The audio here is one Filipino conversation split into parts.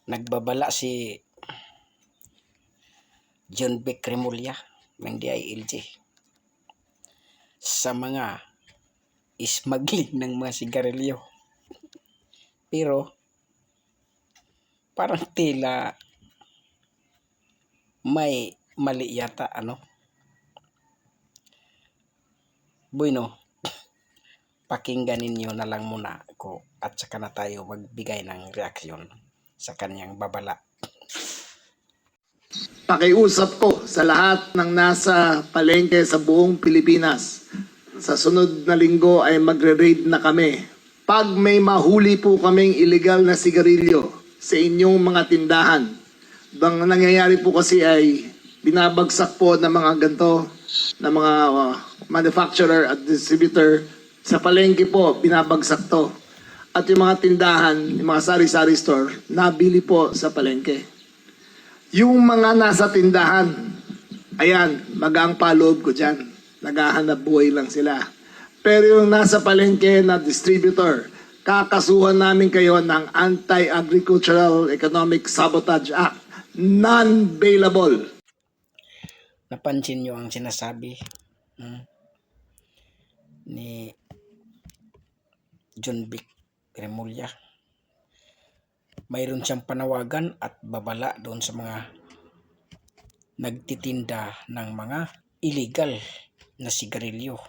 Nagbabala si John Vic Remulla ng DILG sa mga smuggling ng mga sigarilyo. Pero parang tila may mali yata Bueno, pakinggan ninyo na lang muna ako at saka na tayo magbigay ng reaksyon sa kanyang babala. Pakiusap ko sa lahat ng nasa palengke sa buong Pilipinas. Sa sunod na linggo ay magre-raid na kami. Pag may mahuli po kaming illegal na sigarilyo sa inyong mga tindahan, bang nangyayari po kasi ay binabagsak po ng mga ganito, ng mga manufacturer at distributor sa palengke po, binabagsak to. At yung mga tindahan, yung mga sari-sari store, nabili po sa palengke. Yung mga nasa tindahan, ayan, magang paloob ko dyan. Naghahanap buhay lang sila. Pero yung nasa palengke na distributor, kakasuhan namin kayo ng Anti-Agricultural Economic Sabotage Act. Non-bailable. Napansin nyo ang sinasabi ni John Vic Remulla. Mayroon siyang panawagan at babala doon sa mga nagtitinda ng mga illegal na sigarilyo.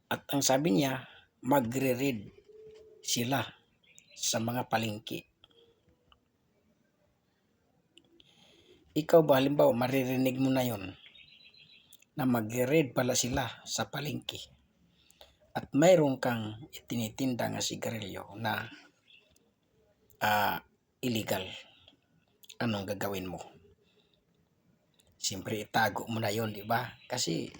At ang sabi niya, magre-raid sila sa mga palengke. Ikaw ba halimbawa maririnig mo na yon na magre-raid pala sila sa palengke at mayroon kang itinitinda nga sigarilyo na illegal, anong gagawin mo? Siyempre itago mo na yon, di ba? Kasi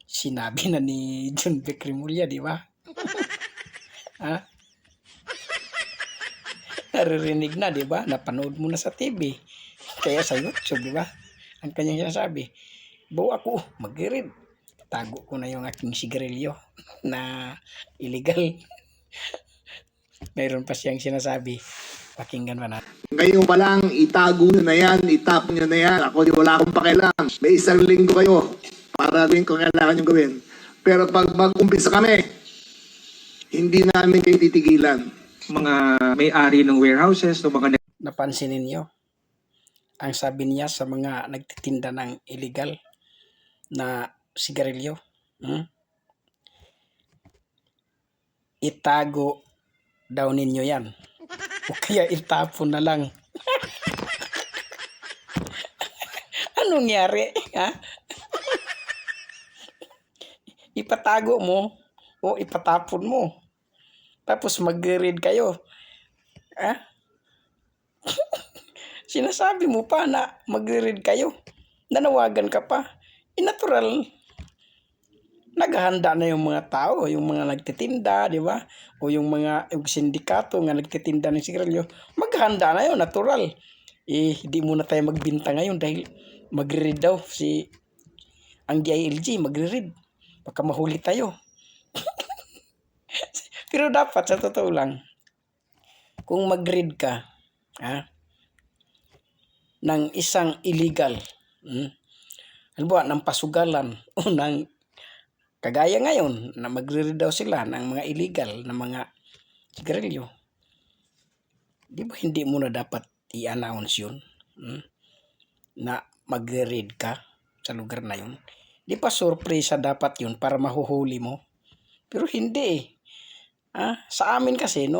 sinabi na ni John Vic Remulla, di ba? Naririnig na, di ba? Napanood mo na sa TV. Kaya sa YouTube, di ba? Ang kanyang sinasabi, bawa ako, mag-read. Tago ko na yung aking sigarilyo na illegal. Mayroon pa siyang sinasabi. Pakinggan ba natin? Ngayon pa lang, itago nyo na yan, itap nyo na yan. Ako di wala akong pakialam. May isang linggo kayo para gawin kung kailangan nyo gawin. Pero pag mag-umpisa kami, hindi namin kayo titigilan. Mga may-ari ng warehouses o mga... Napansin ninyo? Ang sabi niya sa mga nagtitinda ng illegal na sigarilyo, itago daw ninyo yan o kaya itapon na lang. Anong nangyari? Ipatago mo o ipatapon mo tapos mag-read kayo. Sinasabi mo pa na magre-read kayo. Nanawagan ka pa. Natural. Naghahanda na yung mga tao, yung mga nagtitinda, di ba? O yung mga sindikato nga nagtitinda ng sigarilyo. Maghahanda na yun, natural. Hindi muna tayo magbinta ngayon dahil magre-read daw ang DILG, magre-read. Baka mahuli tayo. Pero dapat, sa totoo lang, kung mag-read ka, ng isang illegal, halimbawa ng pasugalan o ng kagaya ngayon na magre-read daw sila ng mga illegal na mga sigarilyo, di ba hindi mo na dapat i-announce yun na magre-read ka sa lugar na yun? Di pa sorpresa dapat yun para mahuhuli mo? Pero hindi sa amin kasi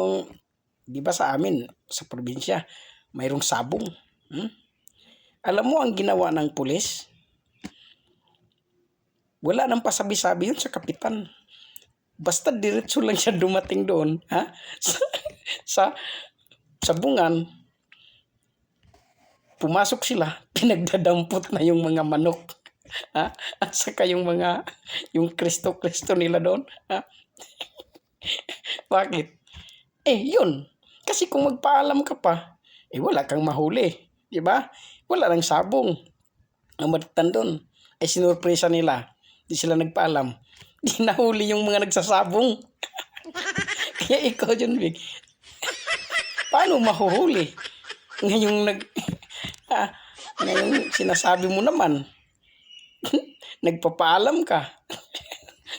di ba sa amin sa probinsya mayroong sabong. Alam mo ang ginawa ng pulis? Wala nang pasabi-sabi yun sa kapitan. Basta diretso lang siya dumating doon, sa sabungan. Pumasok sila, pinagdadampot na yung mga manok. At saka yung Kristo nila doon. Bakit? Yun. Kasi kung magpaalam ka pa, wala kang mahuli. Diba? Wala nang sabong. Ang matatan doon ay sinurpresa nila. Di sila nagpaalam. Di nahuli yung mga nagsasabong. Kaya ikaw, John Vic, paano mahuhuli? Ngayong ngayong sinasabi mo naman, nagpapaalam ka.